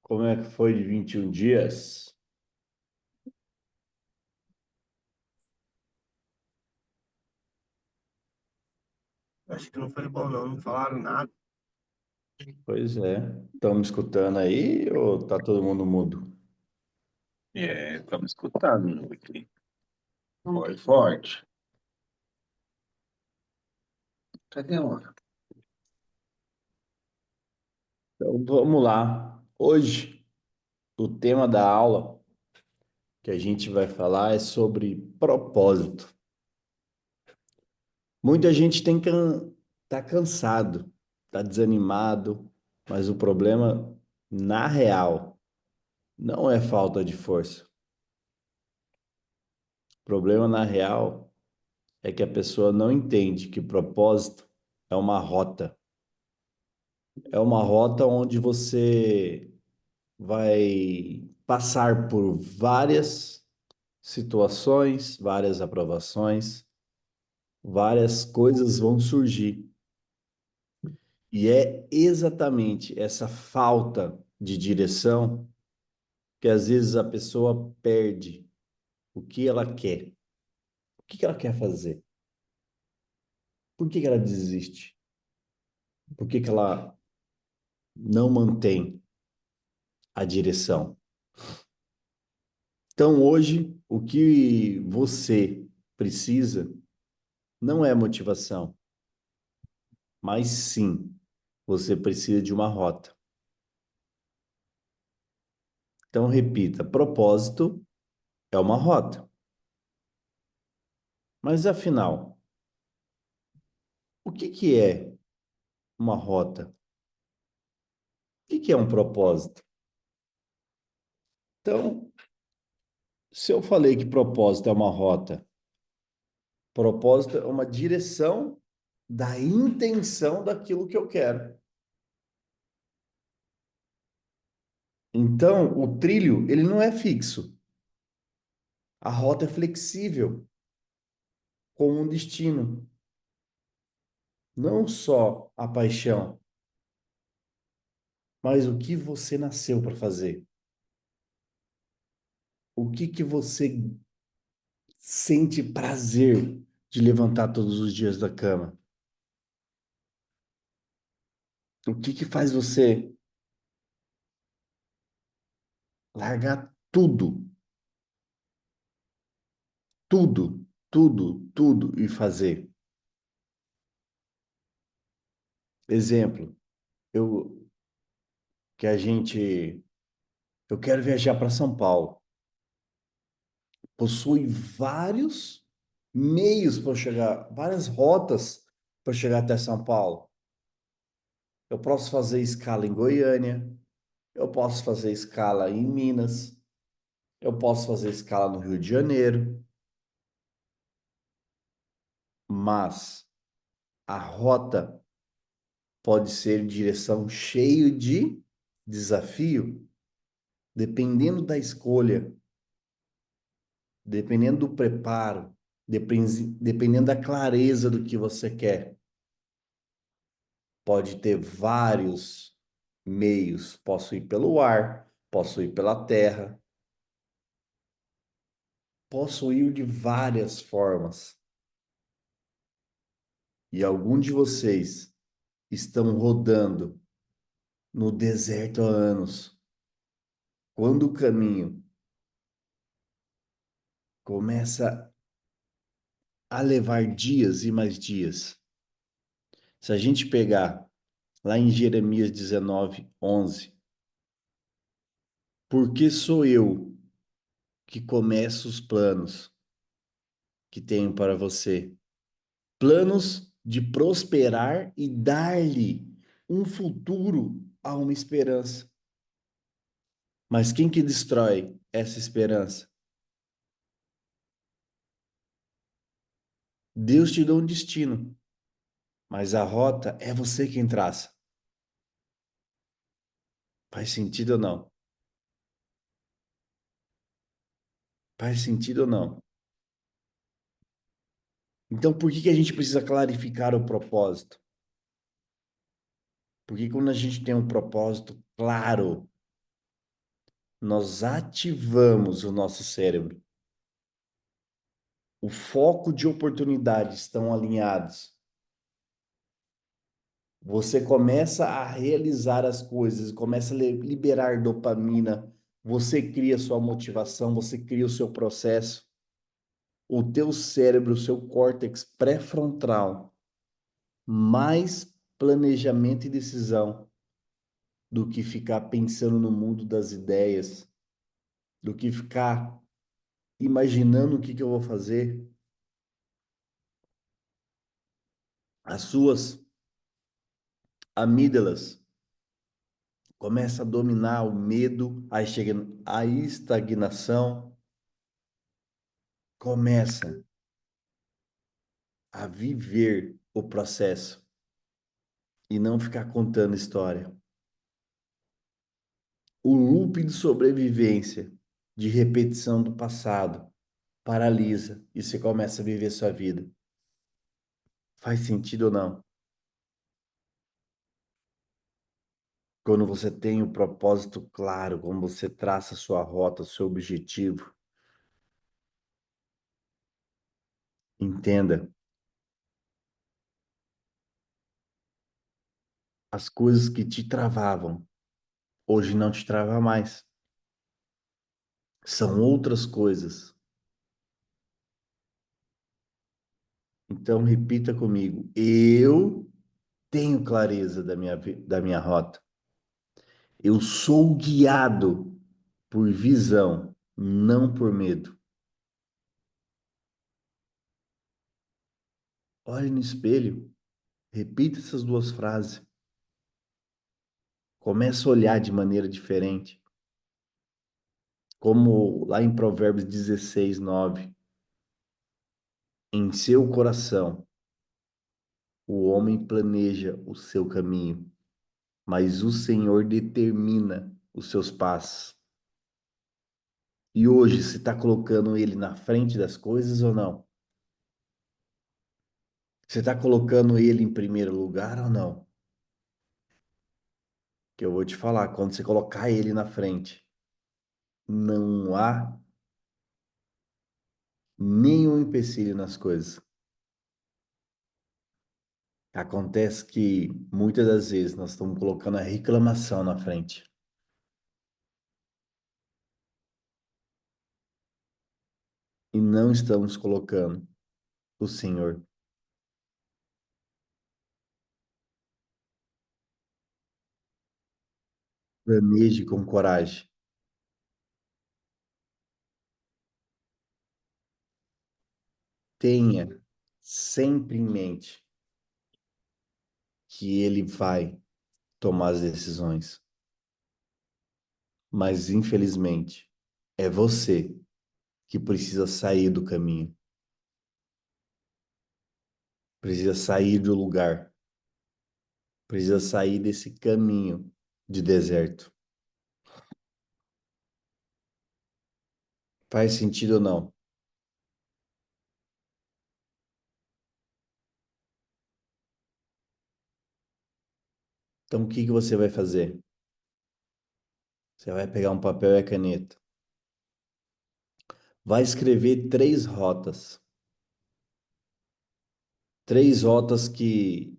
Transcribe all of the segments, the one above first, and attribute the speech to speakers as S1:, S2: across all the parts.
S1: Como é que foi de 21 dias?
S2: Acho que não foi bom, não. Não falaram nada.
S1: Pois é. Estão me escutando aí ou tá todo mundo mudo?
S3: Estamos escutando aqui. Foi forte. Cadê uma?
S1: Então vamos lá. Hoje, o tema da aula que a gente vai falar é sobre propósito. Muita gente tá cansado, tá desanimado, mas o problema, na real, não é falta de força. O problema, na real, é que a pessoa não entende que propósito é uma rota. É uma rota onde você vai passar por várias situações, várias aprovações, várias coisas vão surgir. E é exatamente essa falta de direção que às vezes a pessoa perde o que ela quer. O que ela quer fazer? Por que ela desiste? Por que ela não mantém a direção? Então, hoje, o que você precisa não é motivação, mas sim, você precisa de uma rota. Então, repita: propósito é uma rota. Mas afinal, o que é uma rota? O que é um propósito? Então, se eu falei que propósito é uma rota, propósito é uma direção da intenção daquilo que eu quero. Então, o trilho, ele não é fixo. A rota é flexível, como um destino. Não só a paixão, mas o que você nasceu para fazer. O que você sente prazer de levantar todos os dias da cama? O que faz você largar tudo e fazer? Exemplo, eu que a gente eu quero viajar para São Paulo. Possui vários meios para chegar, várias rotas para chegar até São Paulo. Eu posso fazer escala em Goiânia, eu posso fazer escala em Minas, eu posso fazer escala no Rio de Janeiro, mas a rota pode ser em direção cheio de desafio, dependendo da escolha, dependendo do preparo, dependendo da clareza do que você quer. Pode ter vários meios. Posso ir pelo ar, posso ir pela terra, posso ir de várias formas. E algum de vocês estão rodando no deserto há anos. Quando o caminho começa a levar dias e mais dias, se a gente pegar lá em Jeremias 19:11, porque sou eu que começo os planos que tenho para você, planos de prosperar e dar-lhe um futuro a uma esperança. Mas quem que destrói essa esperança? Deus te dá um destino, mas a rota é você quem traça. Faz sentido ou não? Faz sentido ou não? Então, por que a gente precisa clarificar o propósito? Porque quando a gente tem um propósito claro, nós ativamos o nosso cérebro. O foco de oportunidade estão alinhados. Você começa a realizar as coisas, começa a liberar dopamina, você cria sua motivação, você cria o seu processo. O teu cérebro, o seu córtex pré-frontal, mais planejamento e decisão do que ficar pensando no mundo das ideias, do que ficar imaginando o que que eu vou fazer. As suas amígdalas começam a dominar o medo, aí chega a estagnação, começa a viver o processo e não ficar contando história. O loop de sobrevivência, de repetição do passado, paralisa e você começa a viver sua vida. Faz sentido ou não? Quando você tem o propósito claro, quando você traça a sua rota, o seu objetivo, entenda, as coisas que te travavam, hoje não te trava mais. São outras coisas. Então repita comigo. Eu tenho clareza da minha rota. Eu sou guiado por visão, não por medo. Olhe no espelho, repita essas duas frases. Comece a olhar de maneira diferente. Como lá em Provérbios 16, 9. Em seu coração, o homem planeja o seu caminho, mas o Senhor determina os seus passos. E hoje, você está colocando ele na frente das coisas ou não? Você está colocando ele em primeiro lugar ou não? Que eu vou te falar, quando você colocar ele na frente, não há nenhum empecilho nas coisas. Acontece que muitas das vezes nós estamos colocando a reclamação na frente e não estamos colocando o Senhor. Planeje com coragem. Tenha sempre em mente que ele vai tomar as decisões. Mas, infelizmente, é você que precisa sair do caminho, precisa sair do lugar, precisa sair desse caminho de deserto. Faz sentido ou não? Então, o que que você vai fazer? Você vai pegar um papel e a caneta. Vai escrever três rotas que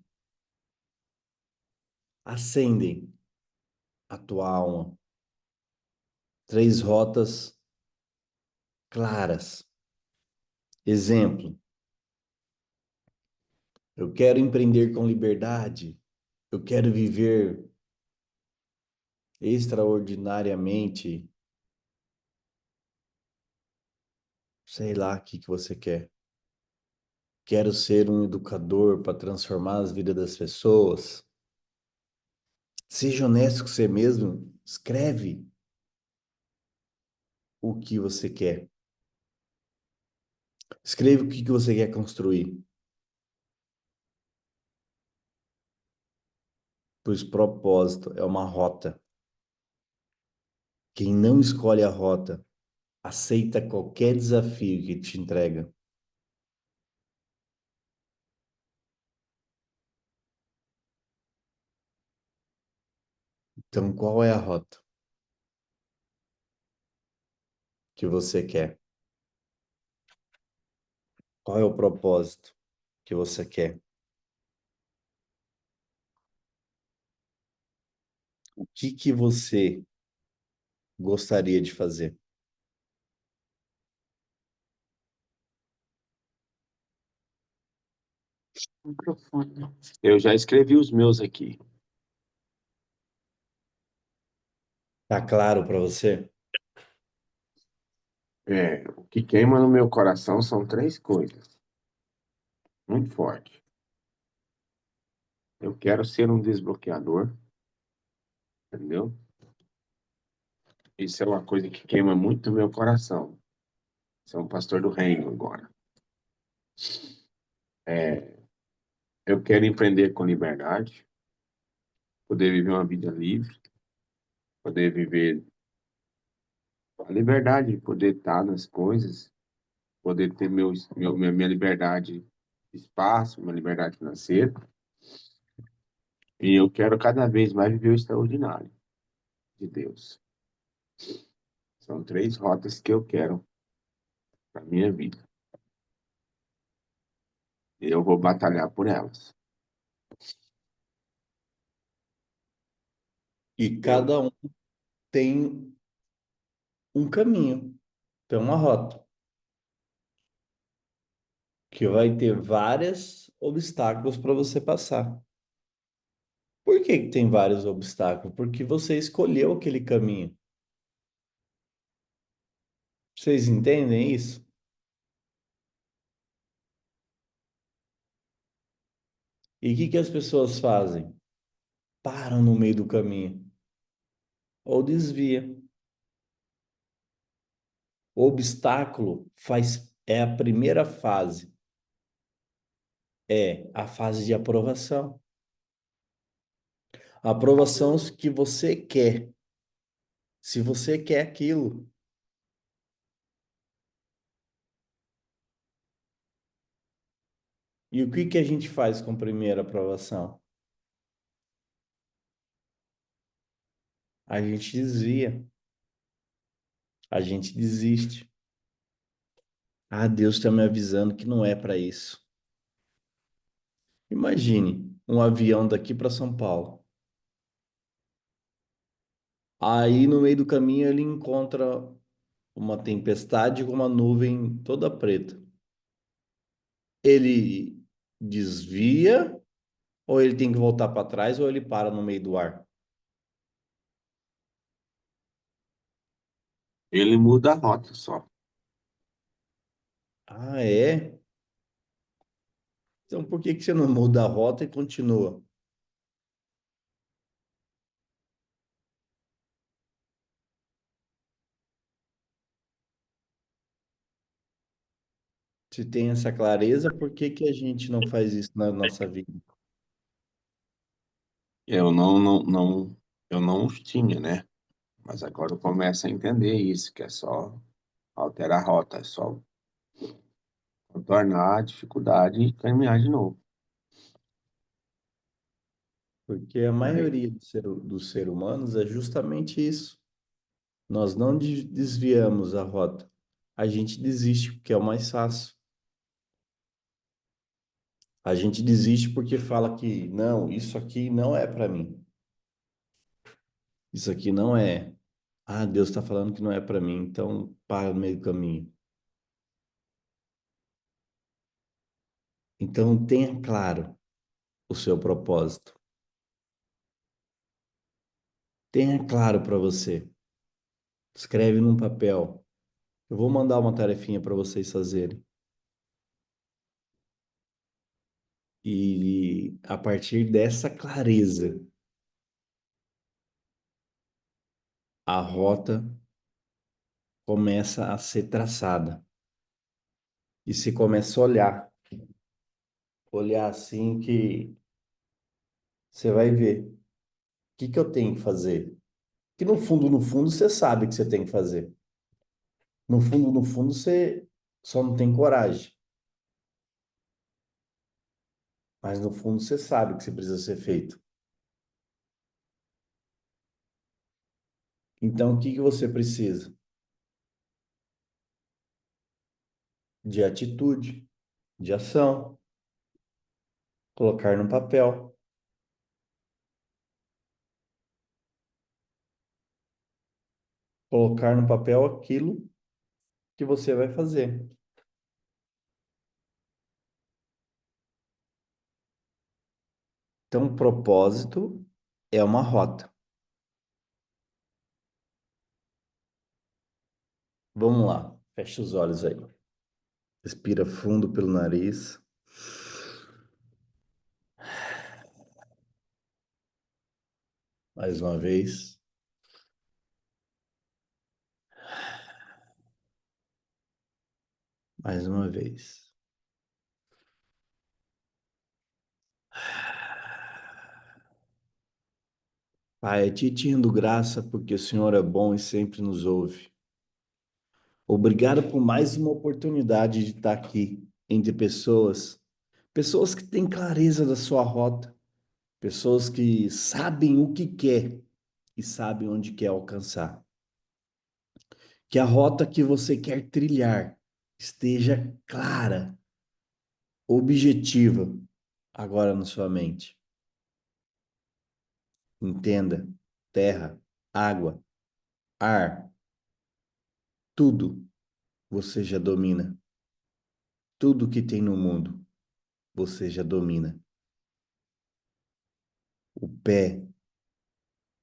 S1: acendem a tua alma, três rotas claras. Exemplo, eu quero empreender com liberdade, eu quero viver extraordinariamente, sei lá o que que você quer. Quero ser um educador para transformar as vidas das pessoas. Seja honesto com você mesmo, escreve o que você quer. Escreva o que que você quer construir. Pois propósito é uma rota. Quem não escolhe a rota, aceita qualquer desafio que te entrega. Então, qual é a rota? que você quer? Qual é o propósito que você quer? O que você gostaria de fazer?
S3: Microfone. Eu já escrevi os meus aqui.
S1: Tá claro para você?
S3: O que queima no meu coração são três coisas, muito forte. Eu quero ser um desbloqueador, entendeu? Isso é uma coisa que queima muito no meu coração. Sou um pastor do reino agora. É, eu quero empreender com liberdade, poder viver uma vida livre, poder viver a liberdade de poder estar nas coisas, poder ter minha liberdade de espaço, minha liberdade financeira. E eu quero cada vez mais viver o extraordinário de Deus. São três rotas que eu quero para minha vida. E eu vou batalhar por elas.
S1: E
S3: Eu,
S1: cada um tem um caminho, tem uma rota, que vai ter vários obstáculos para você passar. Por que que tem vários obstáculos? Porque você escolheu aquele caminho. Vocês entendem isso? E o que que as pessoas fazem? Param no meio do caminho ou desvia. O obstáculo é a primeira fase, é a fase de aprovação. A aprovação que você quer. Se você quer aquilo. E o que que a gente faz com a primeira aprovação? A gente desvia, a gente desiste. Ah, Deus está me avisando que não é para isso. Imagine um avião daqui para São Paulo. Aí no meio do caminho ele encontra uma tempestade com uma nuvem toda preta. Ele desvia ou ele tem que voltar para trás ou ele para no meio do ar?
S3: ele muda a rota só.
S1: Ah, é? Então por que que você não muda a rota e continua? Se tem essa clareza, por que que a gente não faz isso na nossa vida?
S3: Eu não os tinha, né? Mas agora eu começo a entender isso, que é só alterar a rota, é só contornar a dificuldade e caminhar de novo.
S1: Porque a
S3: Aí,
S1: maioria dos seres humanos é justamente isso. Nós não desviamos a rota. A gente desiste porque é o mais fácil. A gente desiste porque fala que não, isso aqui não é para mim. Isso aqui não é. Ah, Deus está falando que não é para mim, então para no meio do caminho. Então tenha claro o seu propósito. Tenha claro para você. Escreve num papel. Eu vou mandar uma tarefinha para vocês fazerem. E a partir dessa clareza, a rota começa a ser traçada. E se começa a olhar assim que você vai ver o que que eu tenho que fazer. Que no fundo, você sabe que você tem que fazer. No fundo, você só não tem coragem. Mas no fundo, você sabe que você precisa ser feito. Então, o que que você precisa? de atitude, de ação, colocar no papel. Colocar no papel aquilo que você vai fazer. Então, o propósito é uma rota. Vamos lá, fecha os olhos aí. Respira fundo pelo nariz. Mais uma vez. Mais uma vez. Pai, a ti te rendo graça porque o Senhor é bom e sempre nos ouve. Obrigado por mais uma oportunidade de estar aqui entre pessoas, pessoas que têm clareza da sua rota, pessoas que sabem o que quer e sabem onde quer alcançar. Que a rota que você quer trilhar esteja clara, objetiva, agora na sua mente. Entenda: terra, água, ar, tudo você já domina. Tudo que tem no mundo você já domina. O pé,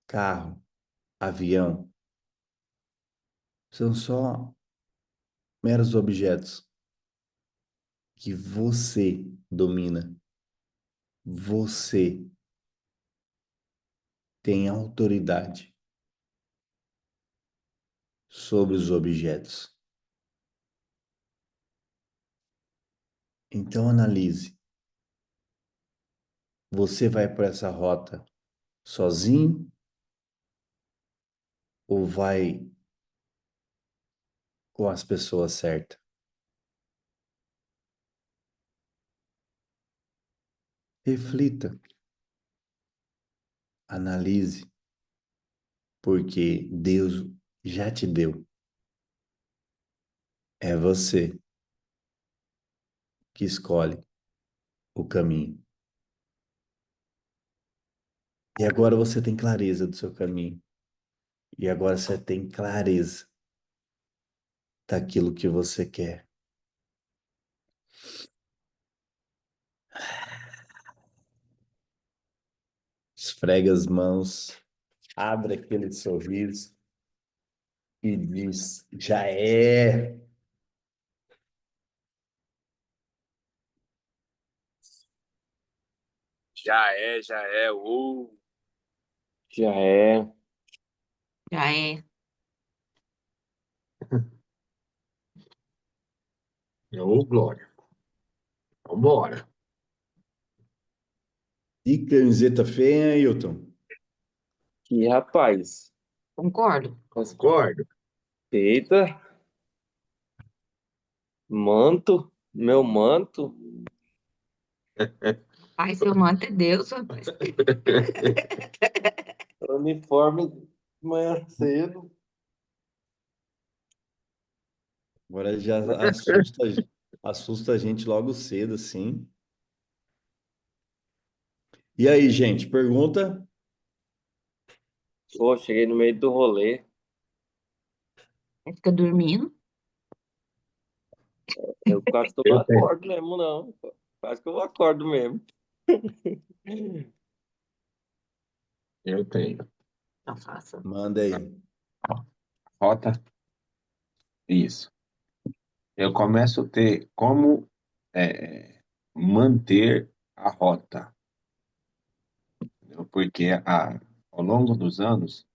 S1: carro, avião, são só meros objetos que você domina. Você tem autoridade sobre os objetos. Então analise. Você vai por essa rota sozinho ou vai com as pessoas certas? Reflita, analise, porque Deus já te deu. É você que escolhe o caminho. E agora você tem clareza do seu caminho. E agora você tem clareza daquilo que você quer. Esfrega as mãos, abre aquele sorriso e diz: já é.
S3: Já é, já é.
S4: Já é.
S5: Já é.
S3: Ô, Glória. Vambora.
S1: E camiseta feia, hein, Hilton?
S4: Que rapaz.
S5: Concordo.
S3: Concordo.
S4: Eita, manto, meu manto.
S5: Pai, seu manto é Deus, rapaz.
S4: Uniforme de manhã cedo.
S1: Agora já assusta a gente logo cedo, assim. E aí, gente, pergunta?
S4: Pô, cheguei no meio do rolê.
S5: Fica dormindo.
S4: Eu quase que eu não
S3: Eu tenho.
S4: acordo mesmo, não. Quase que eu acordo mesmo.
S3: Eu tenho.
S5: Não faça.
S1: Manda aí.
S3: Rota. Isso. Eu começo a ter como manter a rota, entendeu? Porque ao longo dos anos,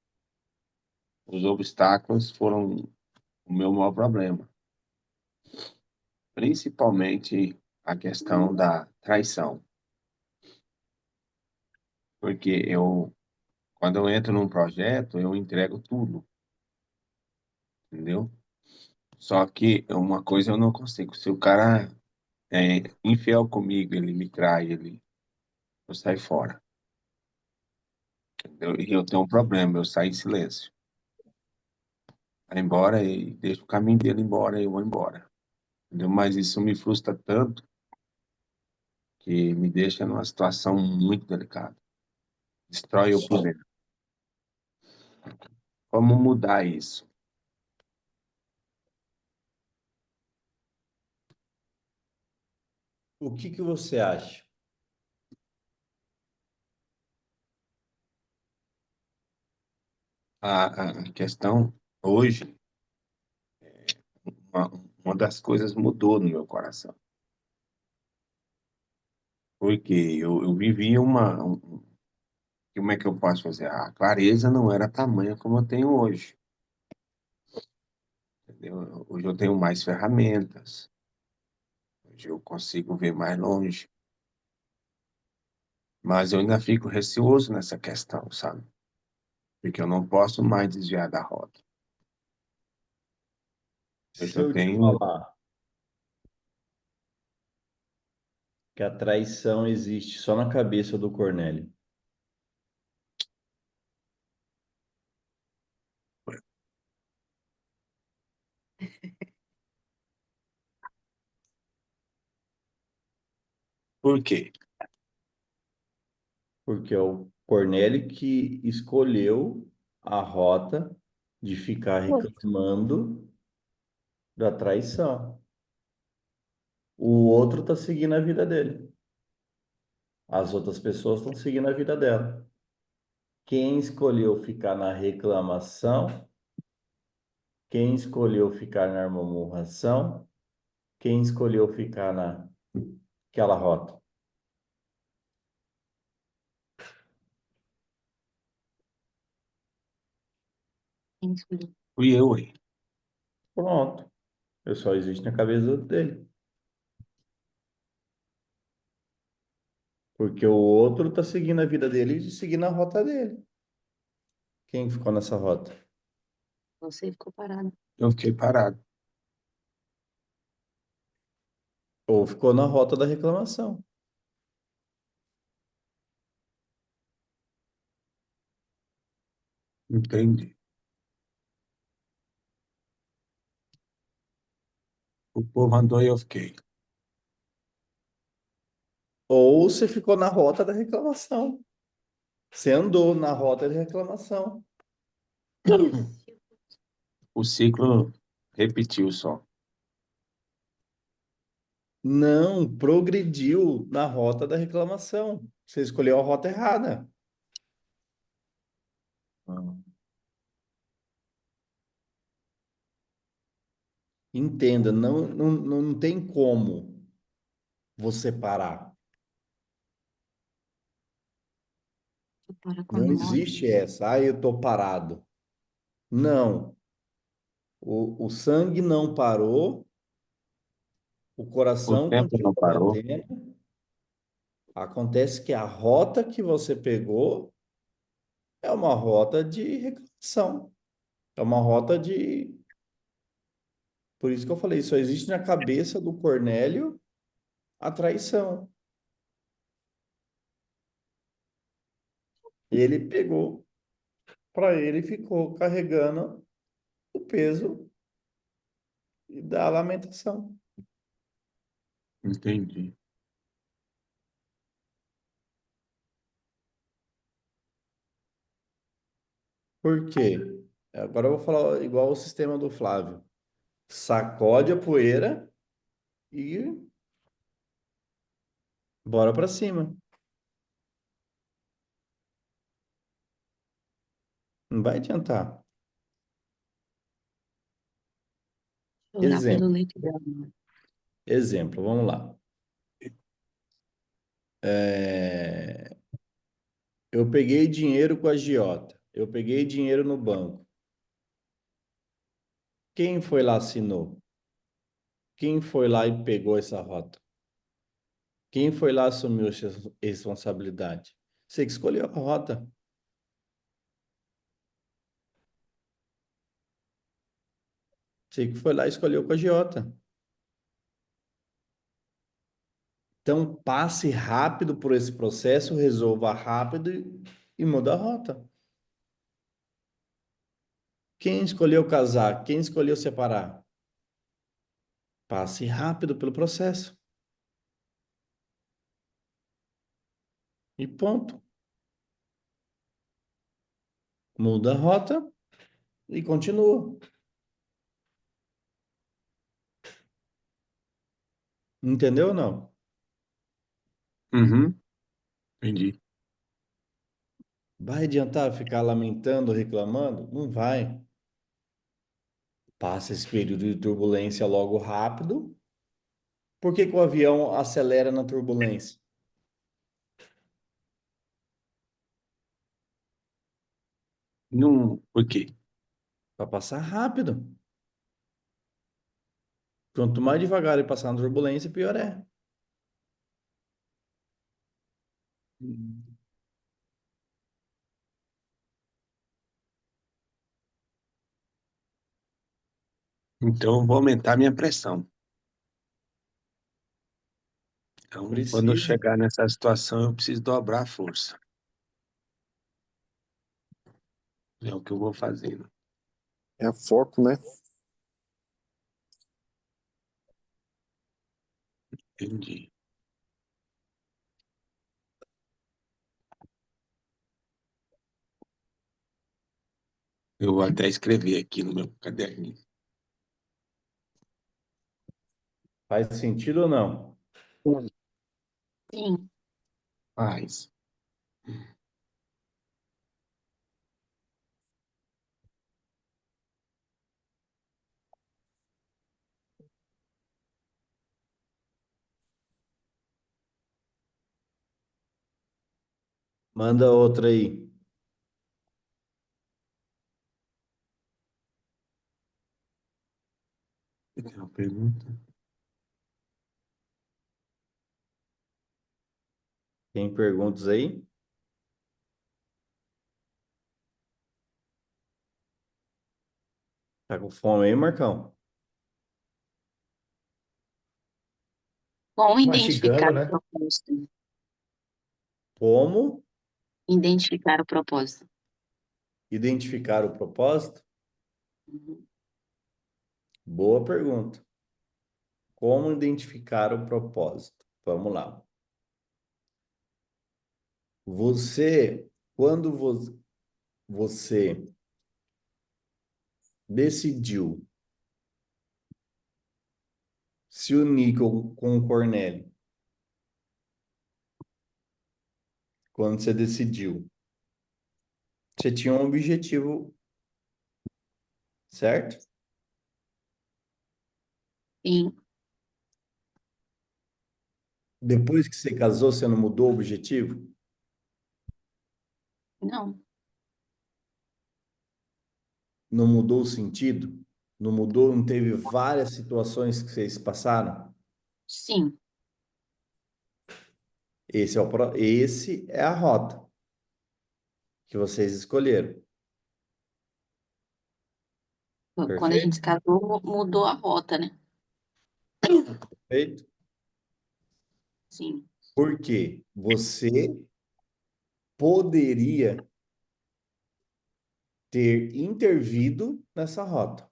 S3: os obstáculos foram o meu maior problema, principalmente a questão da traição, porque quando eu entro num projeto, eu entrego tudo, entendeu? Só que uma coisa eu não consigo, se o cara é infiel comigo, ele me trai, eu saio fora, entendeu? E eu tenho um problema, eu saio em silêncio. Vai embora e deixa o caminho dele embora e eu vou embora. entendeu? Mas isso me frustra tanto que me deixa numa situação muito delicada. Destrói eu por dentro. Como mudar isso?
S1: O que que você acha?
S3: A questão hoje, uma, uma das coisas mudou no meu coração. Porque eu vivi como é que eu posso fazer? A clareza não era tamanha como eu tenho hoje, entendeu? Hoje eu tenho mais ferramentas, hoje eu consigo ver mais longe, mas eu ainda fico receoso nessa questão, sabe? Porque eu não posso mais desviar da rota. Hoje
S1: Se
S3: eu
S1: eu te
S3: tenho,
S1: falar que a traição existe só na cabeça do Cornélio,
S3: por quê?
S1: porque é o Cornélio que escolheu a rota de ficar reclamando da traição. O outro está seguindo a vida dele. As outras pessoas estão seguindo a vida dela. Quem escolheu ficar na reclamação, quem escolheu ficar na murmuração, quem escolheu ficar naquela rota.
S5: Quem escolheu?
S3: Fui eu, hein?
S1: Pronto. Eu só existe na cabeça dele. Porque o outro está seguindo a vida dele e seguindo a rota dele. Quem ficou nessa rota?
S5: Você ficou parado.
S3: Eu fiquei parado.
S1: Ou ficou na rota da reclamação.
S3: Entendi. O povo andou e eu fiquei.
S1: Ou você ficou na rota da reclamação. Você andou na rota da reclamação.
S3: O ciclo repetiu só.
S1: Não, progrediu na rota da reclamação. Você escolheu a rota errada. Entenda, não tem como você parar.
S5: Você para
S1: Não
S5: quando morre.
S1: existe essa, eu tô parado. Não, o sangue não parou, o
S3: O
S1: coração
S3: tempo não
S1: continua
S3: parou.
S1: batendo. Acontece que a rota que você pegou é uma rota de reclamação. É uma rota de. Por isso que eu falei, só existe na cabeça do Cornélio a traição. Ele pegou para ele e ficou carregando o peso da lamentação.
S3: Entendi.
S1: Por quê? Agora eu vou falar igual o sistema do Flávio. Sacode a poeira e bora para cima. Não vai adiantar.
S5: Chorar pelo
S1: Exemplo,
S5: leito dela.
S1: exemplo, vamos lá. Eu peguei dinheiro com a agiota. Eu peguei dinheiro no banco. Quem foi lá assinou? Quem foi lá e pegou essa rota? Quem foi lá assumiu essa responsabilidade? Você que escolheu a rota. Você que foi lá e escolheu com a agiota. Então, passe rápido por esse processo, resolva rápido e muda a rota. Quem escolheu casar? Quem escolheu separar? Passe rápido pelo processo. E ponto. Muda a rota e continua. Entendeu ou não?
S3: Uhum, entendi.
S1: Vai adiantar ficar lamentando, reclamando? Não vai. Passa esse período de turbulência logo rápido. Por que que o avião acelera na turbulência?
S3: Não, por quê?
S1: Para passar rápido. Quanto mais devagar ele passar na turbulência, pior é.
S3: Então, eu vou aumentar minha pressão. Então, quando eu
S1: Precisa.
S3: chegar nessa situação, eu preciso dobrar a força. É o que eu vou fazendo.
S6: É foco, né?
S3: Entendi. Eu vou até escrever aqui no meu caderninho.
S1: Faz sentido ou não?
S5: Sim.
S3: Faz.
S1: Manda outra aí.
S3: Tem uma pergunta?
S1: Tem perguntas aí? Tá com fome aí, Marcão?
S5: Como
S1: Mastigando,
S5: identificar o
S1: né?
S5: propósito?
S1: Como
S5: Identificar o propósito.
S1: identificar o propósito?
S5: Uhum.
S1: Boa pergunta. Como identificar o propósito? Vamos lá. Você, quando você decidiu se unir com o Cornélio, quando você decidiu, você tinha um objetivo, certo?
S5: Sim.
S1: Depois que você casou, você não mudou o objetivo?
S5: Não.
S1: Não mudou o sentido? Não mudou, não teve várias situações que vocês passaram?
S5: Sim.
S1: Esse é a rota que vocês escolheram.
S5: Quando a gente
S1: Perfeito?
S5: se casou, mudou a rota, né?
S1: Perfeito?
S5: Sim.
S1: Porque você poderia ter intervido nessa rota.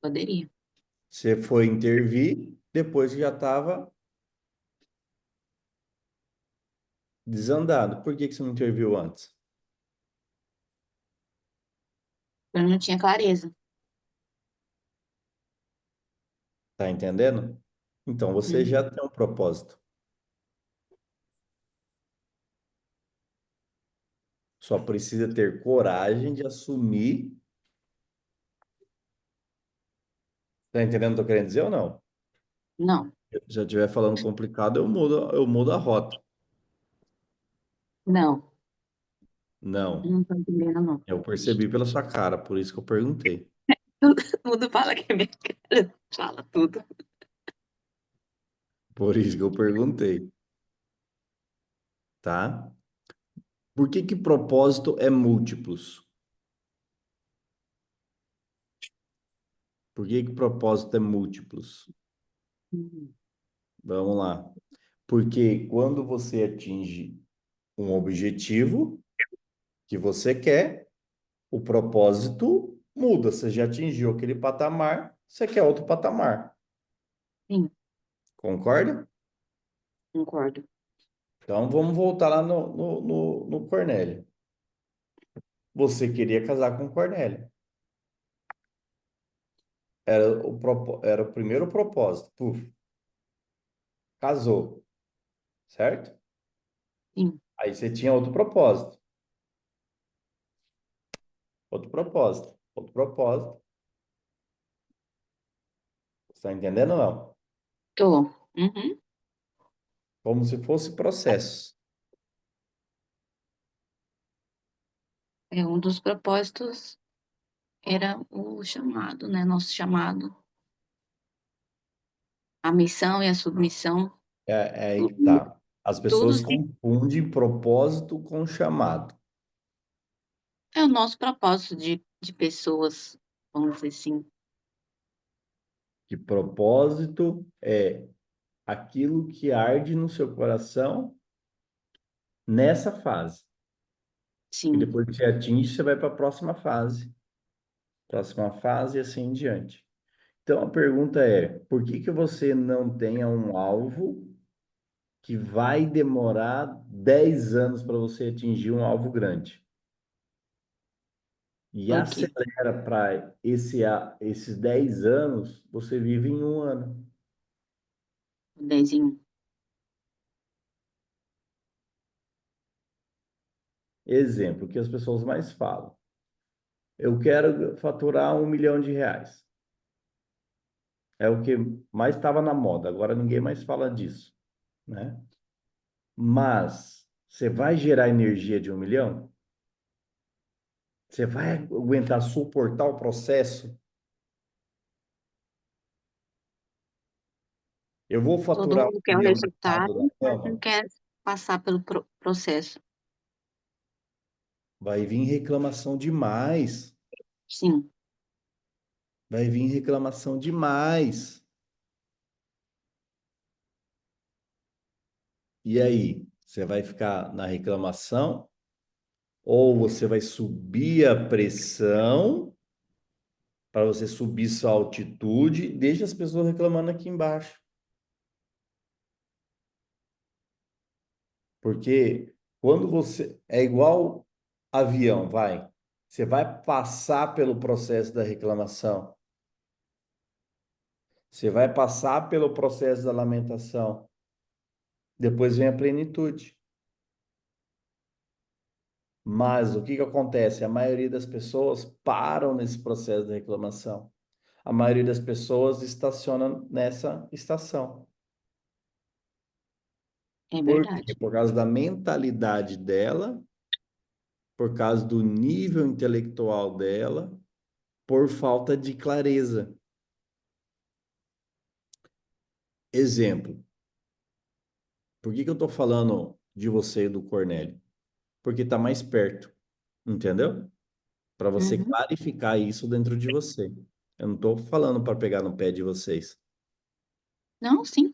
S5: Poderia.
S1: Você foi intervir depois que já estava desandado. Por que que você não interviu antes?
S5: Eu não tinha clareza.
S1: Tá entendendo? Então você
S5: Uhum.
S1: já tem um propósito. Só precisa ter coragem de assumir. Tá entendendo o que eu tô querendo dizer ou não?
S5: Não.
S1: Se já estiver falando complicado, eu mudo a rota.
S5: Não.
S1: Não,
S5: Não tô entendendo, não.
S1: eu percebi pela sua cara, por isso que eu perguntei.
S5: Todo mundo fala que é minha cara. Fala tudo.
S1: Por isso que eu perguntei, tá? Por que que propósito é múltiplos? Por que que propósito é múltiplos?
S5: Uhum.
S1: Vamos lá. Porque quando você atinge um objetivo que você quer, o propósito muda. Você já atingiu aquele patamar, você quer outro patamar.
S5: Sim,
S1: Concorda?
S5: concordo.
S1: Então, vamos voltar lá no Cornélio. Você queria casar com o Cornélio. Era o primeiro propósito. Puf, casou, certo?
S5: Sim,
S1: Aí você tinha outro propósito. Outro propósito. Outro propósito. Você está entendendo ou não?
S5: tô. Uhum.
S1: Como se fosse processo.
S5: É um dos propósitos era o chamado, né? Nosso chamado. A missão e a submissão,
S1: É aí que
S5: tudo,
S1: tá. As
S5: tudo
S1: pessoas
S5: se-
S1: confundem propósito com chamado.
S5: é o nosso propósito de pessoas, vamos dizer assim.
S1: Que propósito é aquilo que arde no seu coração nessa fase. E
S5: Sim,
S1: depois que você atinge, você vai para a próxima fase e assim em diante. Então a pergunta é: por que que você não tenha um alvo que vai demorar 10 anos para você atingir um alvo grande? E
S5: por quê?
S1: acelera para esses 10 anos, você vive em um ano.
S5: O desenho.
S1: Exemplo, que as pessoas mais falam. Eu quero faturar R$ 1 milhão. É o que mais estava na moda. Agora ninguém mais fala disso, né? Mas você vai gerar energia de 1 milhão? Você vai aguentar suportar o processo? Eu vou
S5: Todo
S1: faturar um
S5: mundo quer o
S1: milhão deitado na
S5: resultado, mas não
S1: cama?
S5: quer passar pelo processo.
S1: Vai vir reclamação demais.
S5: Sim,
S1: Vai vir reclamação demais. E aí? Você vai ficar na reclamação? Ou você vai subir a pressão para você subir sua altitude? Deixa as pessoas reclamando aqui embaixo. Porque quando você é igual avião, vai. Você vai passar pelo processo da reclamação. Você vai passar pelo processo da lamentação. Depois vem a plenitude. Mas o que que acontece? A maioria das pessoas param nesse processo da reclamação. A maioria das pessoas estaciona nessa estação.
S5: é
S1: Por quê?
S5: verdade.
S1: Por causa da mentalidade dela, por causa do nível intelectual dela, por falta de clareza. Exemplo. Por que que eu estou falando de você e do Cornélio? Porque está mais perto, entendeu? Para você
S5: Uhum.
S1: clarificar isso dentro de você. Eu não estou falando para pegar no pé de vocês,
S5: Não, sim,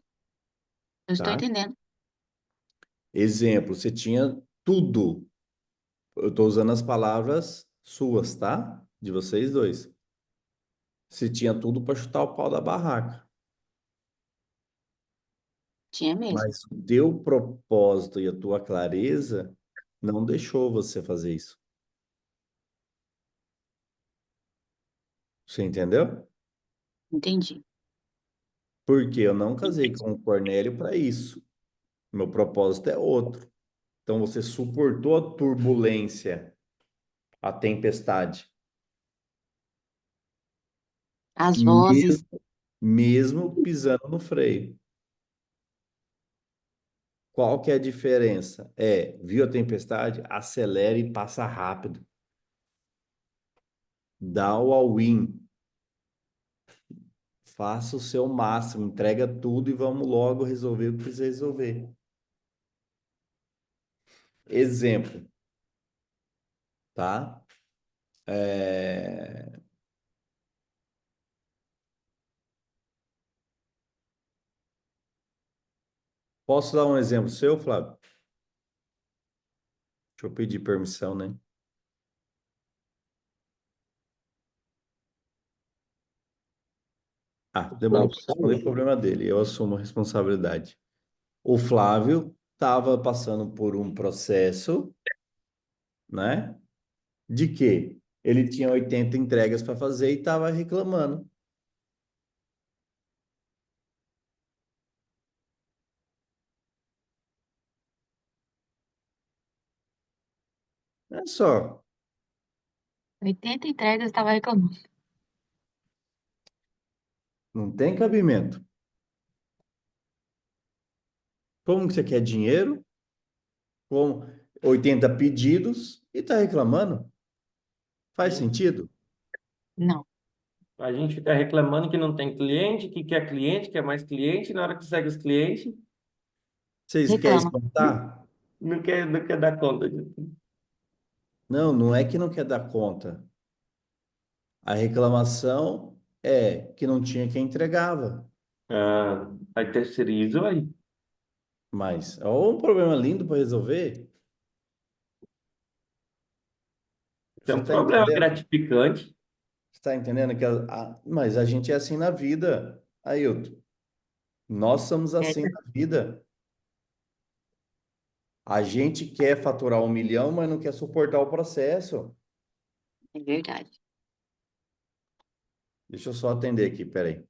S5: eu estou
S1: tá?
S5: entendendo.
S1: Exemplo, você tinha tudo. Eu estou usando as palavras suas, tá? De vocês dois. Você tinha tudo para chutar o pau da barraca.
S5: Tinha mesmo.
S1: Mas o teu propósito e a tua clareza não deixou você fazer isso. Você entendeu?
S5: Entendi.
S1: Porque eu não casei com o Cornélio para isso. Meu propósito é outro. Então você suportou a turbulência, a tempestade,
S5: As vozes,
S1: mesmo, mesmo pisando no freio. Qual que é a diferença? Viu a tempestade? Acelera e passa rápido. Dá o all-in. Faça o seu máximo, entrega tudo e vamos logo resolver o que precisa resolver. Exemplo, tá? É, Posso dar um exemplo seu, Flávio? Deixa eu pedir permissão, né? Ah, demorou para responder o problema dele. Eu assumo a responsabilidade. O Flávio estava passando por um processo, né? De que ele tinha 80 entregas para fazer e estava reclamando. É só,
S5: 80 entregas, estava reclamando.
S1: não tem cabimento. Como que você quer dinheiro com 80 pedidos e está reclamando? Faz sentido?
S5: Não,
S4: A gente fica reclamando que não tem cliente, que quer cliente, quer mais cliente, e na hora que segue os clientes,
S1: Vocês querem
S5: reclama.
S1: espantar?
S4: não quer dar conta disso.
S1: Não, não é que não quer dar conta. A reclamação é que não tinha quem entregava.
S4: Ah, aí terceiriza aí.
S1: Mas é um problema lindo para resolver.
S4: Isso é
S1: Você
S4: um
S1: está
S4: problema
S1: entendendo?
S4: gratificante.
S1: Você está entendendo que mas a gente é assim na vida, Ailton. Nós somos
S5: É,
S1: assim na vida. A gente quer faturar 1 milhão, mas não quer suportar o processo.
S5: é verdade.
S1: Deixa eu só atender aqui, peraí.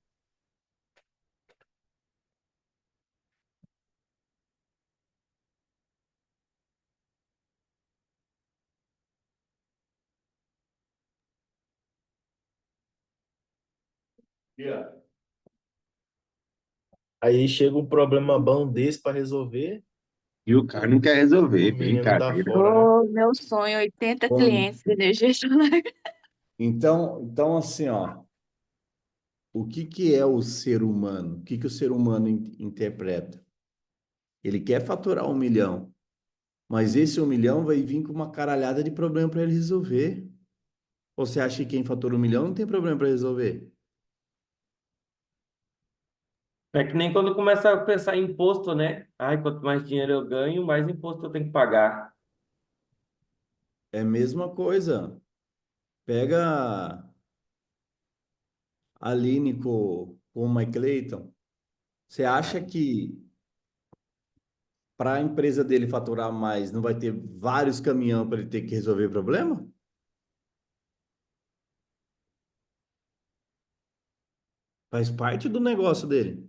S7: Aí chega um problema bom desse para resolver,
S3: E o cara não quer
S7: o
S3: resolver,
S7: menino dá
S3: brincadeira.
S7: fora, né?
S5: Ô, meu sonho, 80
S1: Bom,
S5: clientes de energia solar.
S1: então assim, ó, o que que é o ser humano? O que que o ser humano interpreta? Ele quer faturar 1 milhão, mas esse 1 milhão vai vir com uma caralhada de problema para ele resolver. Ou você acha que quem fatura 1 milhão não tem problema para resolver?
S4: É que nem quando começa a pensar em imposto, né? Ai, quanto mais dinheiro eu ganho, mais imposto eu tenho que pagar.
S1: É a mesma coisa. Pega a Aline com o Mike Clayton. Você acha que para a empresa dele faturar mais, não vai ter vários caminhões para ele ter que resolver problema? Faz parte do negócio dele.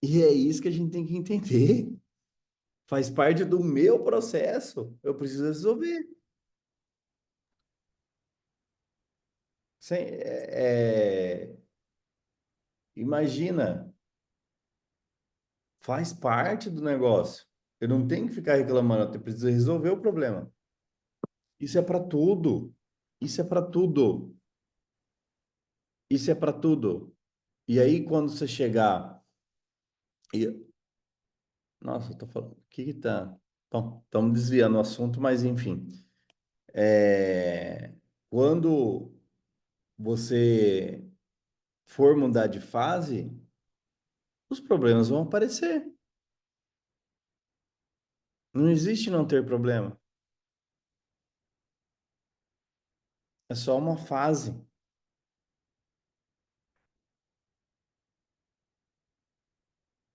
S1: E é isso que a gente tem que entender. Faz parte do meu processo. Eu preciso resolver. Imagina, faz parte do negócio. Eu não tenho que ficar reclamando, eu preciso resolver o problema. Isso é para tudo. Isso é para tudo. Isso é para tudo. E aí, quando você chegar. Nossa, eu tô falando. O que que tá. Bom, estamos desviando o assunto, mas enfim. Quando você for mudar de fase, os problemas vão aparecer. Não existe não ter problema. É só uma fase.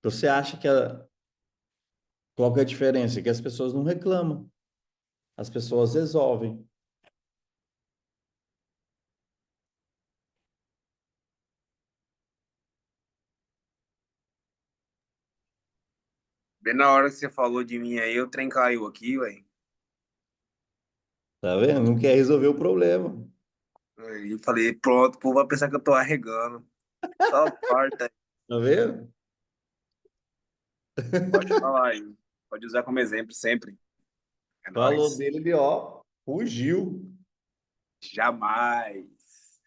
S1: Você acha que qual que é a diferença? Que as pessoas não reclamam. As pessoas resolvem.
S2: Bem na hora que você falou de mim aí, o trem caiu aqui, velho.
S1: Tá vendo? Não quer resolver o problema.
S2: E falei, pronto, o povo vai pensar que eu tô arregando. Só farta.
S1: Tá vendo?
S2: Pode falar aí. Pode usar como exemplo sempre. É
S1: Falou
S2: nóis.
S1: dele, ele, ó, fugiu.
S2: Jamais.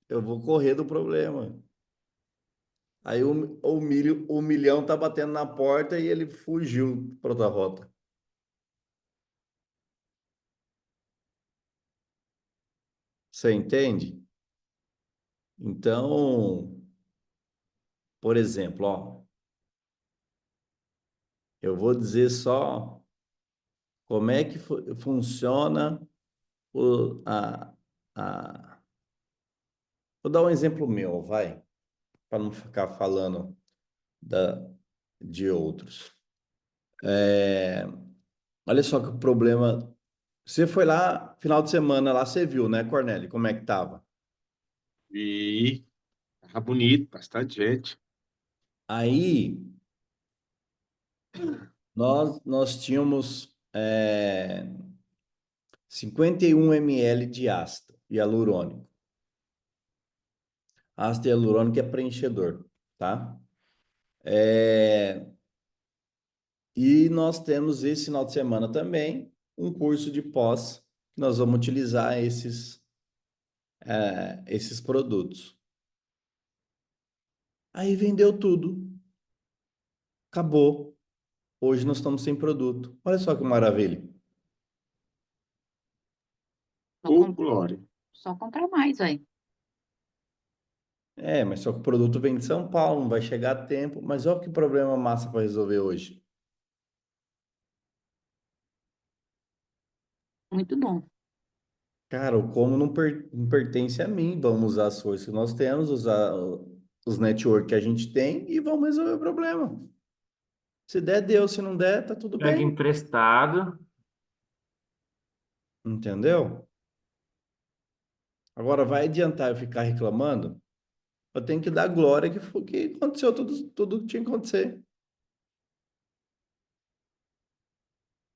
S1: Eu vou correr do problema. Aí o milhão tá batendo na porta e ele fugiu para outra rota. Você entende? Então, por exemplo, ó, eu vou dizer só como é que funciona o, a... Vou dar um exemplo meu, vai, para não ficar falando da, de outros. É, olha só que o problema. Você foi lá, final de semana, lá você viu, né, Cornélio, como é que tava?
S3: E tá bonito, bastante gente.
S1: Aí nós tínhamos 51 ml de ácido hialurônico. Ácido hialurônico é preenchedor, tá? É, e nós temos esse final de semana também um curso de pós que nós vamos utilizar esses produtos. Aí vendeu tudo, acabou. Hoje nós estamos sem produto. Olha só que maravilha.
S5: Só,
S3: Ô,
S5: com-
S3: Glória.
S5: só comprar mais, aí.
S1: É, mas só que o produto vem de São Paulo, não vai chegar a tempo. Mas olha que problema massa para resolver hoje.
S5: Muito bom.
S1: Cara, o como não pertence a mim. Vamos usar as forças que nós temos, usar os network que a gente tem e vamos resolver o problema. Se der, deu. Se não der, tá tudo
S4: Pega
S1: bem.
S4: emprestado.
S1: Entendeu? Agora, vai adiantar eu ficar reclamando? Eu tenho que dar glória que aconteceu tudo que tinha que acontecer.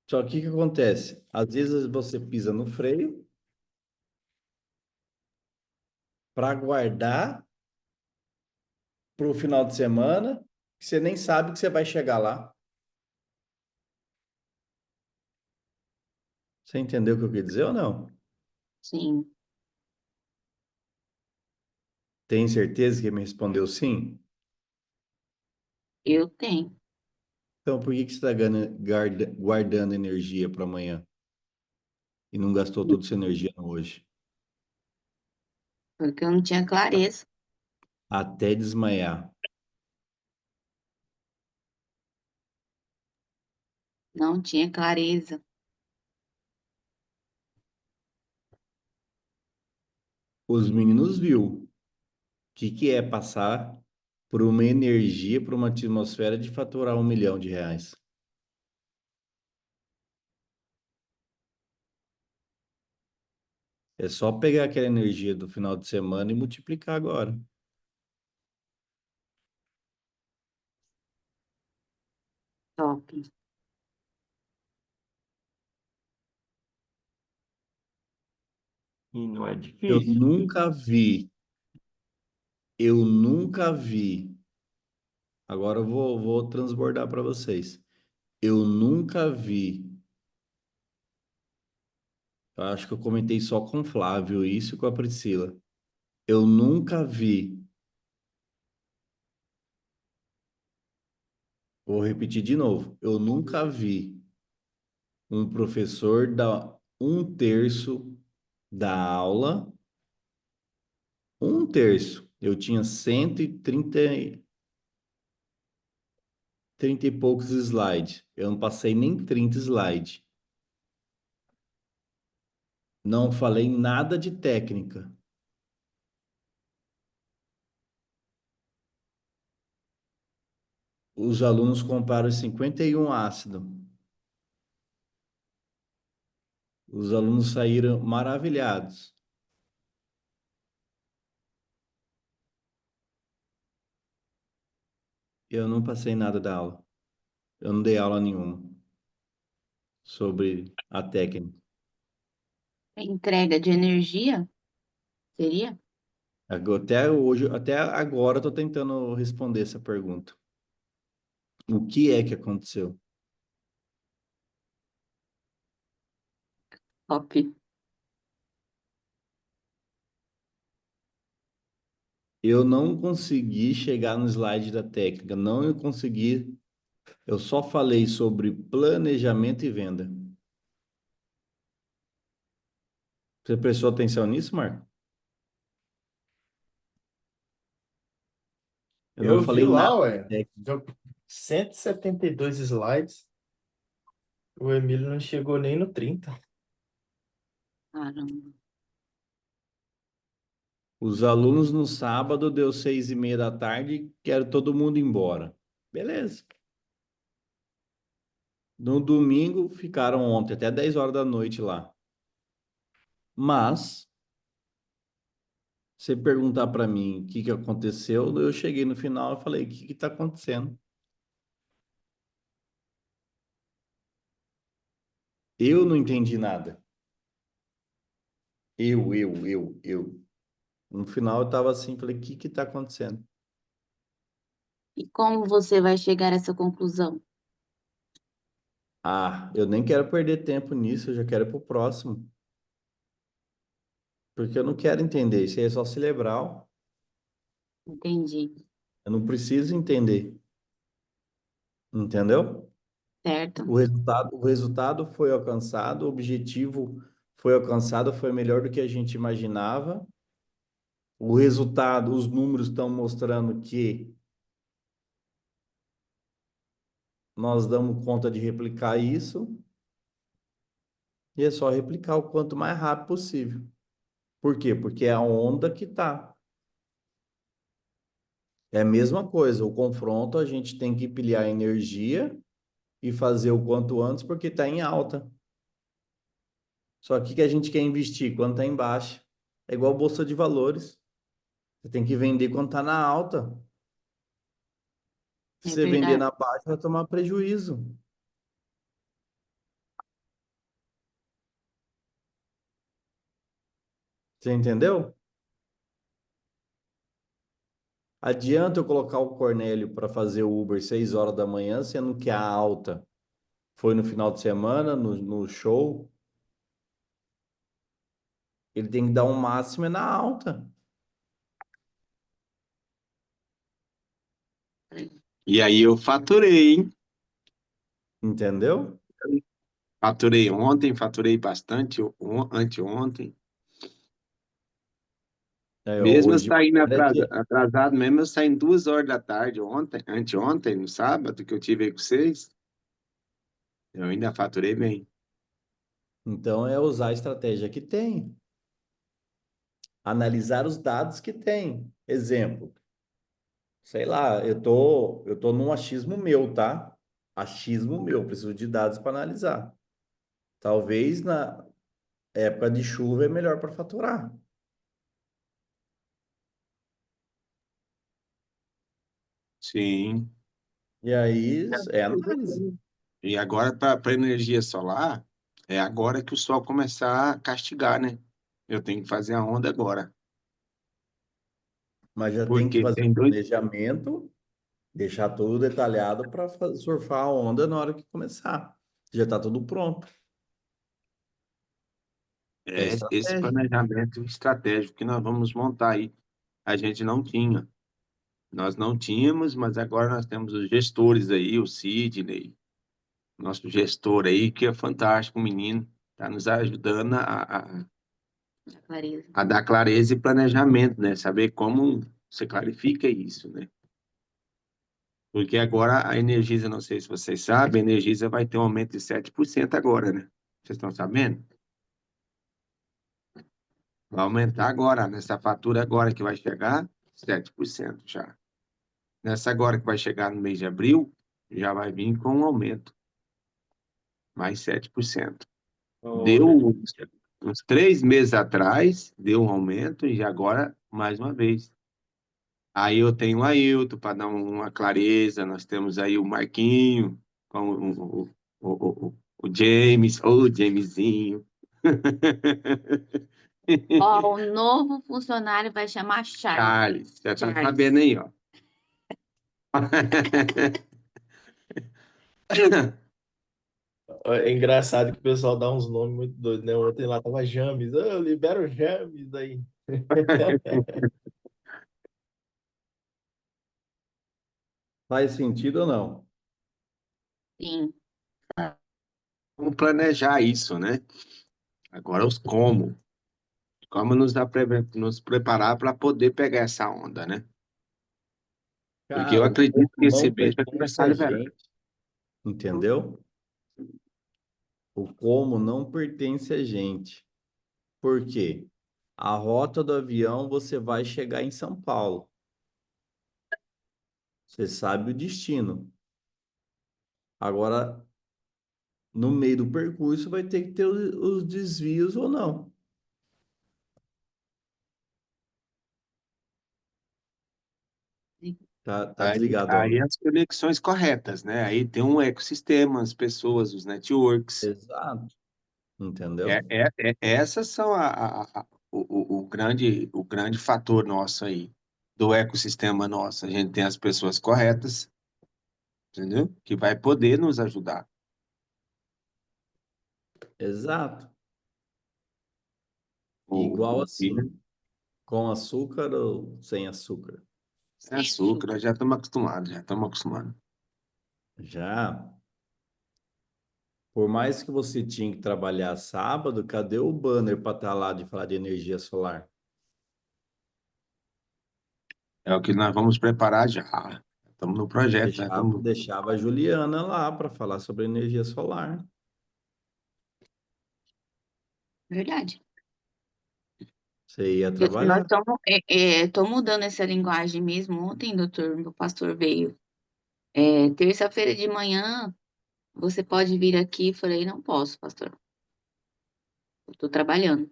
S1: Só que o que acontece? Às vezes você pisa no freio para guardar para o final de semana, que você nem sabe que você vai chegar lá. Você entendeu o que eu quis dizer ou não?
S5: Sim,
S1: Tem certeza que me respondeu sim?
S5: eu tenho.
S1: Então, por que que você está guardando energia para amanhã e não gastou toda essa energia no hoje?
S5: Porque eu não tinha clareza.
S1: Até desmaiar.
S5: Não tinha clareza.
S1: Os meninos viu o que é passar por uma energia, por uma atmosfera de faturar R$ 1 milhão. É só pegar aquela energia do final de semana e multiplicar agora.
S5: Top.
S4: E não é
S1: Eu
S4: difícil.
S1: nunca vi, eu nunca vi. Agora vou transbordar para vocês. Eu nunca vi. Eu acho que eu comentei só com o Flávio isso e com a Priscila. Eu nunca vi. Vou repetir de novo. Eu nunca vi um professor dar 1/3 da aula. 1/3. Eu tinha 130 e poucos slides. Eu não passei nem 30 slides. Não falei nada de técnica. Os alunos compraram 51 ácido. Os alunos saíram maravilhados. Eu não passei nada da aula. Eu não dei aula nenhuma sobre a técnica.
S5: Entrega de energia, seria?
S1: Até hoje, até agora, eu estou tentando responder essa pergunta. O que é que aconteceu?
S5: Top.
S1: Eu não consegui chegar no slide da técnica. Não consegui. Eu só falei sobre planejamento e venda. Você prestou atenção nisso, Marco? Eu não
S7: Eu vi
S1: falei nada
S7: lá,
S1: de
S7: ué,
S1: técnica.
S7: deu 172 slides. O Emílio não chegou nem no 30.
S5: Caramba.
S1: Os alunos no sábado deu 6:30 da tarde, quero todo mundo embora. Beleza. No domingo ficaram ontem até 10 horas da noite lá. Mas, se perguntar para mim o que que aconteceu, eu cheguei no final e falei, o que que tá acontecendo? Eu não entendi nada. Eu. No final eu tava assim, falei, o que que tá acontecendo?
S5: E como você vai chegar a essa conclusão?
S1: Ah, eu nem quero perder tempo nisso, eu já quero ir pro próximo. Porque eu não quero entender, isso aí é só cerebral.
S5: Entendi.
S1: Eu não preciso entender, entendeu?
S5: Certo?
S1: O resultado foi alcançado, o objetivo foi alcançado, foi melhor do que a gente imaginava. O resultado, os números estão mostrando que nós damos conta de replicar isso, e é só replicar o quanto mais rápido possível. Por quê? Porque é a onda que tá. É a mesma coisa, o confronto a gente tem que pilhar energia e fazer o quanto antes porque está em alta. Só que o que a gente quer investir quando está em baixa? É igual bolsa de valores. Você tem que vender quando está na alta. Se
S5: É
S1: você vender
S5: verdade.
S1: na baixa, vai tomar prejuízo. Você entendeu? Adianta eu colocar o Cornélio para fazer o Uber 6 horas da manhã, sendo que a alta foi no final de semana, no show. Ele tem que dar um máximo é na alta.
S3: E aí eu faturei, hein?
S1: Entendeu?
S3: Faturei ontem, faturei bastante anteontem.
S1: É,
S3: Mesmo eu
S1: hoje
S3: saindo
S1: era dia.
S3: atrasado, mesmo eu saindo 2 horas da tarde ontem, anteontem, no sábado, que eu tive aí com vocês, eu ainda faturei bem.
S1: Então é usar a estratégia que tem. Analisar os dados que tem. Exemplo, sei lá, eu tô num achismo meu, tá? Achismo meu, preciso de dados para analisar. Talvez na época de chuva é melhor para faturar.
S3: Sim.
S1: E aí é análise.
S3: E agora, para energia solar, é agora que o sol começar a castigar, né? Eu tenho que fazer a onda agora.
S1: Mas já tem que
S3: Porque
S1: fazer o
S3: tem dois.
S1: planejamento, deixar tudo detalhado para surfar a onda na hora que começar. Já está tudo pronto. É
S3: Esse
S1: estratégia.
S3: planejamento estratégico que nós vamos montar aí, a gente não tinha. Nós não tínhamos, mas agora nós temos os gestores aí, o Sidney, nosso gestor aí, que é fantástico, o menino, está nos ajudando
S5: Clareza.
S3: a dar clareza e planejamento, né? Saber como você clarifica isso, né? Porque agora a Energisa, não sei se vocês sabem, a Energisa vai ter um aumento de 7% agora, né? Vocês estão sabendo? Vai aumentar agora, nessa fatura agora que vai chegar, 7% já. Nessa agora que vai chegar no mês de abril, já vai vir com um aumento, mais 7%. Deu
S4: Olha,
S3: uns 3 meses atrás, deu um aumento e agora mais uma vez. Aí eu tenho o Ailton para dar uma clareza, nós temos aí o Marquinho, com o James, o Jamesinho.
S5: Ó, o novo funcionário vai chamar Charles.
S3: Charles, já tá
S5: Charles.
S3: sabendo aí, ó.
S7: É engraçado que o pessoal dá uns nomes muito doidos, né? Ontem lá tava James. Eu libero o James aí.
S1: Faz sentido ou não?
S5: Sim,
S3: Vamos planejar isso, né? Agora os como. Como nos preparar para poder pegar essa onda, né? Porque eu
S1: Cara, o
S3: acredito que
S1: como
S3: esse
S1: não
S3: mês vai
S1: pertence
S3: começar a
S1: a
S3: liberar.
S1: gente, entendeu? O como não pertence a gente. Por quê? A rota do avião você vai chegar em São Paulo. Você sabe o destino. Agora, no meio do percurso, vai ter que ter os desvios ou não. Tá desligado,
S3: Aí
S1: homem.
S3: as conexões corretas, né? Aí tem um ecossistema, as pessoas, os networks.
S1: Exato. Entendeu?
S3: Essas são o grande fator nosso aí, do ecossistema nosso. A gente tem as pessoas corretas, entendeu? Que vai poder nos ajudar.
S1: Exato.
S3: O,
S1: Igual
S3: e
S1: assim, com açúcar ou sem açúcar?
S3: sem
S5: Sem
S3: açúcar,
S5: açúcar.
S3: nós já estamos acostumados, já estamos acostumados.
S1: Já. Por mais que você tinha que trabalhar sábado, cadê o banner para estar lá de falar de energia solar?
S3: É o que nós vamos preparar já. Estamos no projeto, já estamos.
S1: Deixava a Juliana lá para falar sobre energia solar.
S5: Verdade.
S1: Você ia trabalhar.
S5: Tô mudando essa linguagem mesmo. Ontem, doutor, meu pastor veio. Terça-feira de manhã, você pode vir aqui? Falei, não posso, pastor. Eu tô trabalhando.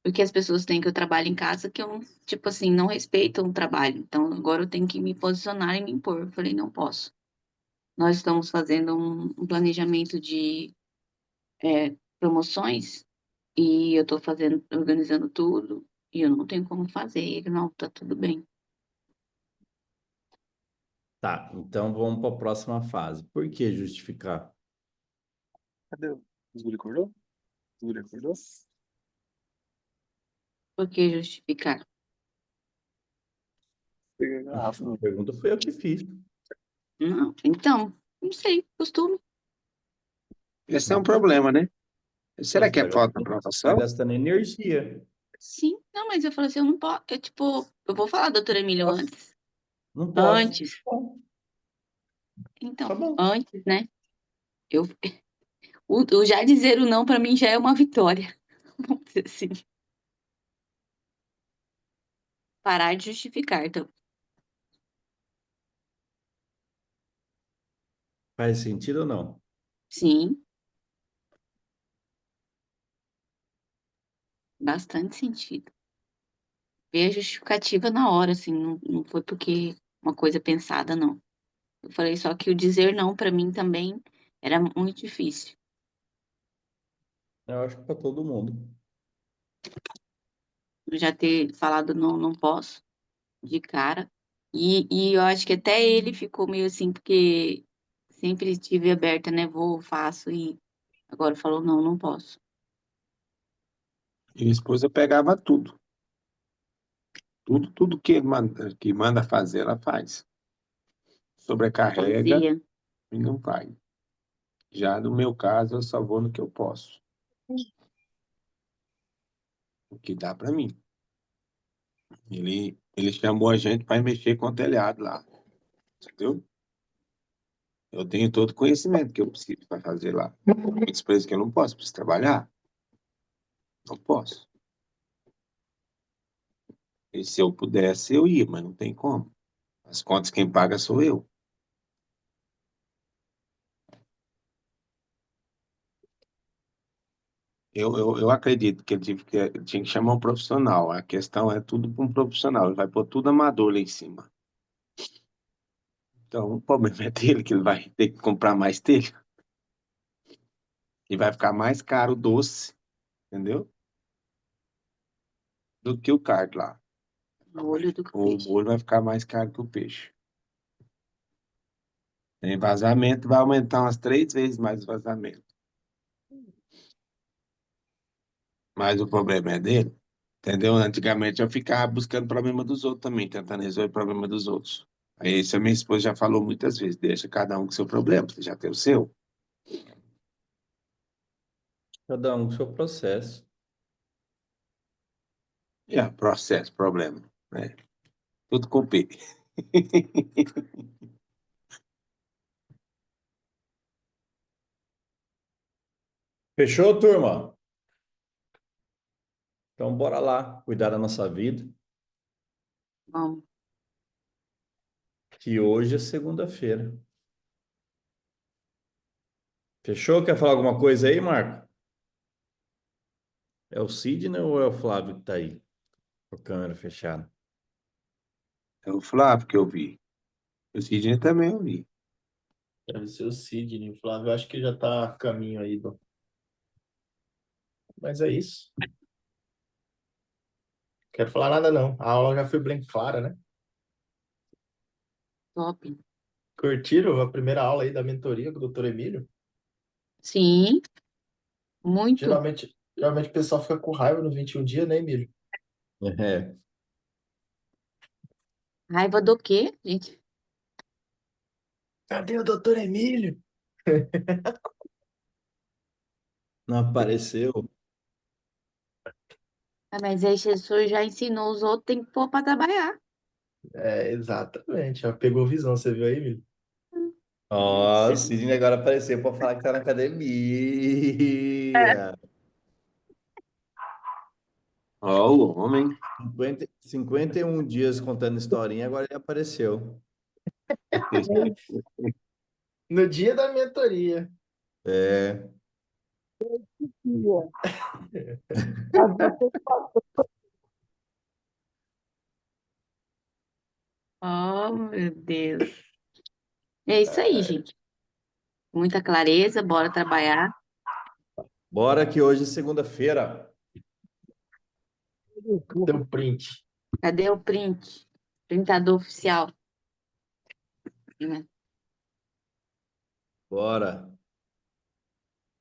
S5: Porque as pessoas têm que eu trabalho em casa que eu, tipo assim, não respeitam o trabalho. Então, agora eu tenho que me posicionar e me impor. Eu falei, não posso. Nós estamos fazendo um planejamento de promoções e eu tô fazendo, organizando tudo e eu não tenho como fazer. Ele, não, tá tudo bem.
S1: Tá, então vamos para a próxima fase. Por que justificar?
S2: Cadê? Os guri acordou? Os guri acordou?
S5: Por que justificar?
S2: Peguei a garrafa.
S1: A pergunta foi eu que fiz.
S5: Não, então, não sei, costume.
S3: Esse é um
S1: Então,
S3: problema, né?
S1: você
S3: Será que é falta de
S1: tá
S3: aprovação?
S1: gastando energia.
S5: Sim, não, mas eu falei assim, eu não posso. Tipo, eu vou falar, doutora Emílio,
S1: Posso?
S5: antes.
S1: Não posso.
S5: Antes.
S1: Bom, tá
S5: Então,
S1: bom.
S5: antes, né? Eu, o já dizer o não pra mim já é uma vitória. Vamos dizer assim. Parar de justificar, então.
S1: Faz sentido ou não?
S5: Sim, bastante sentido. Ver a justificativa na hora, assim, não foi porque uma coisa pensada, não. Eu falei só que o dizer não pra mim também era muito difícil.
S1: Eu acho que para todo mundo.
S5: Eu já ter falado não, não posso, de cara. E eu acho que até ele ficou meio assim, porque sempre estive aberta, né? Vou, faço, e agora falou não, não posso.
S3: Minha esposa pegava tudo. Tudo que manda fazer, ela faz. Sobrecarrega
S5: Fazia.
S3: e não vai. Já no meu caso, eu só vou no que eu posso. O que dá para mim. Ele chamou a gente para mexer com o telhado lá. Entendeu? Eu tenho todo o conhecimento que eu preciso para fazer lá. Muitas coisas que eu não posso, preciso trabalhar. Não posso. E se eu pudesse, eu ia, mas não tem como. As contas quem paga sou eu. Eu acredito que ele tinha que chamar um profissional. A questão é tudo para um profissional. Ele vai pôr tudo amador lá em cima. Então, o problema é dele, que ele vai ter que comprar mais telha. E vai ficar mais caro o doce, entendeu? Do que o carne lá.
S5: No olho do
S3: O
S5: peixe.
S3: molho vai ficar mais caro que o peixe. Tem vazamento, vai aumentar umas 3 vezes mais o vazamento. Mas o problema é dele, entendeu? Antigamente eu ficava buscando problema dos outros também, tentando resolver o problema dos outros. Aí isso a minha esposa já falou muitas vezes, deixa cada um com seu problema, você já tem o seu.
S1: Cada um com seu processo.
S3: Processo, problema, né? Tudo com P.
S1: Fechou, turma? Então, bora lá, cuidar da nossa vida,
S5: Vamos.
S1: que hoje é segunda-feira. Fechou? Quer falar alguma coisa aí, Marco? É o Sidney ou é o Flávio que tá aí? Com a câmera fechada.
S3: É o Flávio que eu vi. O Sidney também eu vi.
S7: Deve ser o Sidney. O Flávio, acho que já tá a caminho aí. Mas é isso. Quero falar nada, não. A aula já foi bem clara, né?
S5: Top.
S7: Curtiram a primeira aula aí da mentoria com o doutor Emílio?
S5: Sim, muito.
S7: Geralmente o pessoal fica com raiva no 21 dias, né, Emílio?
S1: É,
S5: Raiva do quê, gente?
S7: Cadê o doutor Emílio?
S1: não apareceu.
S5: Ah, mas aí Jesus já ensinou os outros, tem que pôr para trabalhar.
S7: É, exatamente. Já pegou visão, você viu aí, Emílio?
S1: Ó, o Sidney agora apareceu para falar que tá na academia.
S3: Ó, o homem.
S1: 51 dias contando historinha, agora ele apareceu.
S7: No dia da mentoria.
S1: É,
S5: Oh, meu Deus. É isso aí, gente. Muita clareza, bora trabalhar.
S1: bora que hoje é segunda-feira.
S7: Deu print.
S5: Cadê o print? Printador oficial.
S1: Bora.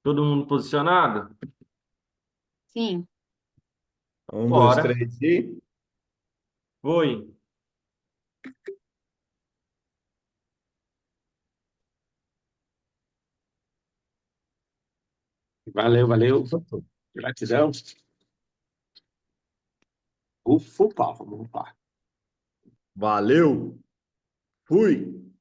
S4: Todo mundo posicionado?
S5: Sim.
S1: Um, dois,
S4: Bora.
S1: três e.
S4: Foi.
S3: Valeu, valeu. Gratidão. Ufa, vamos lá.
S1: Valeu! Fui!